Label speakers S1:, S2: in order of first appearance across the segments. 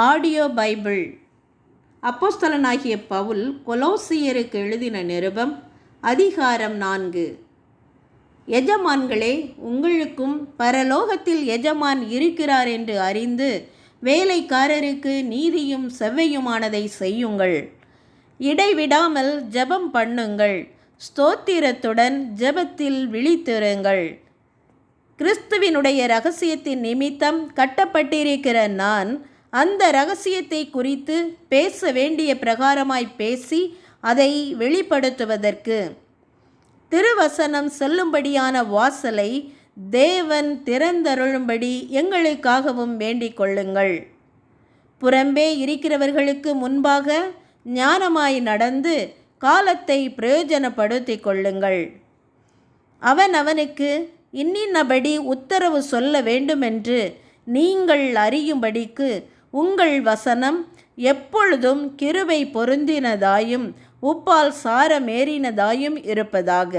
S1: Audio Bible. அப்போஸ்தலனாகிய பவுல் கொலோசியருக்கு எழுதின நிருபம் அதிகாரம் 4. எஜமான்களே, உங்களுக்கும் பரலோகத்தில் எஜமான் இருக்கிறார் என்று அறிந்து வேலைக்காரருக்கு நீதியும் செவ்வையுமானதை செய்யுங்கள். இடைவிடாமல் ஜெபம் பண்ணுங்கள். ஸ்தோத்திரத்துடன் ஜெபத்தில் விழித்திருங்கள். கிறிஸ்துவினுடைய இரகசியத்தின் நிமித்தம் கட்டப்பட்டிருக்கிற நான் அந்த இரகசியத்தை குறித்து பேச வேண்டிய பிரகாரமாய் பேசி அதை வெளிப்படுத்துவதற்கு திருவசனம் செல்லும்படியான வாசலை தேவன் திறந்தருளும்படி எங்களுக்காகவும் வேண்டிக் கொள்ளுங்கள். புறம்பே இருக்கிறவர்களுக்கு முன்பாக ஞானமாய் நடந்து காலத்தை பிரயோஜனப்படுத்திக் கொள்ளுங்கள். அவனுக்கு இன்னின்னபடி உத்தரவு சொல்ல வேண்டுமென்று நீங்கள் அறியும்படிக்கு உங்கள் வசனம் எப்பொழுதும் கிருபை பொருந்தினதாயும் உப்பால் சாரமேறினதாயும் இருப்பதாக.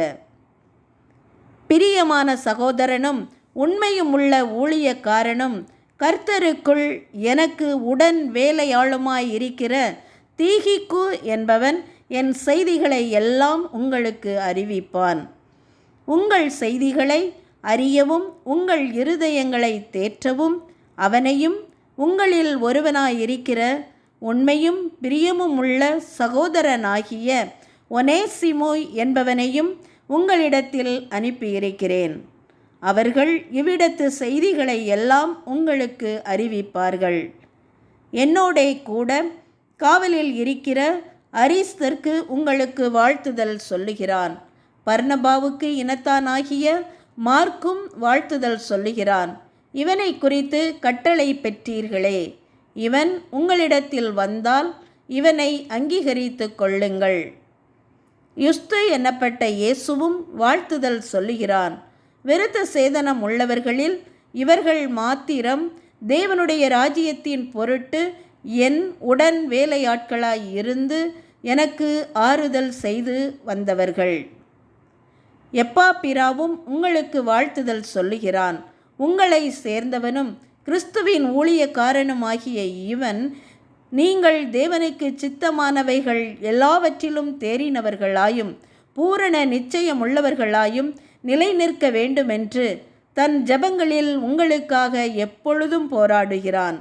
S1: பிரியமான சகோதரனும் உண்மையும் உள்ள ஊழியக்காரனும் கர்த்தருக்குள் எனக்கு உடன் வேலையாளுமாய் இருக்கிற தீகிக்கு என்பவன் என் செய்திகளை எல்லாம் உங்களுக்கு அறிவிப்பான். உங்கள் செய்திகளை அறியவும் உங்கள் இருதயங்களை தேற்றவும் அவனையும் உங்களில் ஒருவனாயிருக்கிற உண்மையும் பிரியமும் உள்ள சகோதரனாகிய ஒனேசிமோய் என்பவனையும் உங்களிடத்தில் அனுப்பியிருக்கிறேன். அவர்கள் இவ்விடத்து செய்திகளை எல்லாம் உங்களுக்கு அறிவிப்பார்கள். என்னோடே கூட காவலில் இருக்கிற அரிஸ்தர்க்கு உங்களுக்கு வாழ்த்துதல் சொல்லுகிறான். பர்னபாவுக்கு இனத்தானாகிய மார்க்கும் வாழ்த்துதல் சொல்லுகிறான். இவனை குறித்து கட்டளை பெற்றீர்களே. இவன் உங்களிடத்தில் வந்தால் இவனை அங்கீகரித்து கொள்ளுங்கள். யுஸ்து என்னப்பட்ட இயேசுவும் வாழ்த்துதல் சொல்லுகிறான். விருத்த சேதனம் உள்ளவர்களில் இவர்கள் மாத்திரம் தேவனுடைய ராஜ்யத்தின் பொருட்டு என் உடன் வேலையாட்களாய் இருந்து எனக்கு ஆறுதல் செய்து வந்தவர்கள். எப்பாப்பிராவும் உங்களுக்கு வாழ்த்துதல் சொல்லுகிறான். உங்களை சேர்ந்தவனும் கிறிஸ்துவின் ஊழியக்காரனுமாகிய இவன் நீங்கள் தேவனுக்கு சித்தமானவைகள் எல்லாவற்றிலும் தேறினவர்களாயும் பூரண நிச்சயமுள்ளவர்களாயும் நிலை நிற்க வேண்டுமென்று தன் ஜெபங்களில் உங்களுக்காக எப்பொழுதும் போராடுகிறான்.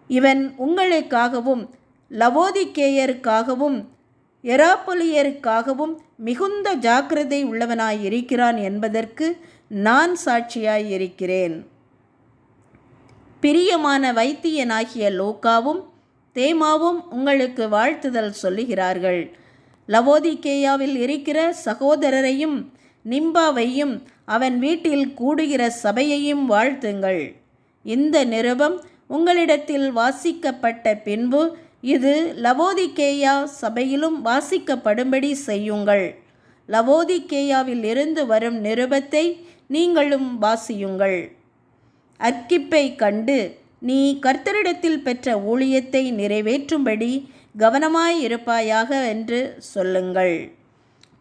S1: இவன் உங்களுக்காகவும் லவோதிக்கேயருக்காகவும் எராப்பொலியருக்காகவும் மிகுந்த ஜாக்கிரதை உள்ளவனாயிருக்கிறான் என்பதற்கு நான் சாட்சியாயிருக்கிறேன். பிரியமான வைத்தியனாகிய லூக்காவும் தேமாவும் உங்களுக்கு வாழ்த்துதல் சொல்லுகிறார்கள். லவோதிக்கேயாவில் இருக்கிற சகோதரரையும் நிம்பாவையும் அவன் வீட்டில் கூடுகிற சபையையும் வாழ்த்துங்கள். இந்த நிருபம் உங்களிடத்தில் வாசிக்கப்பட்ட பின்பு இது லவோதிக்கேயா சபையிலும் வாசிக்கப்படும்படி செய்யுங்கள். லவோதிக்கேயாவில் இருந்து வரும் நிருபத்தை நீங்களும் வாசியுங்கள். அர்க்கிப்பை கண்டு நீ கர்த்தரிடத்தில் பெற்ற ஊழியத்தை நிறைவேற்றும்படி கவனமாயிருப்பாயாக என்று சொல்லுங்கள்.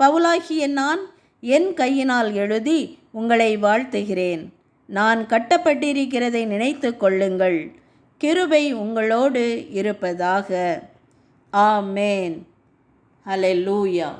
S1: பவுலாகிய நான் என் கையினால் எழுதி உங்களை வாழ்த்துகிறேன். நான் கட்டப்பட்டிருக்கிறதை நினைத்து கொள்ளுங்கள். கிருபை உங்களோடு இருப்பதாக. ஆமேன். ஹல்லேலூயா.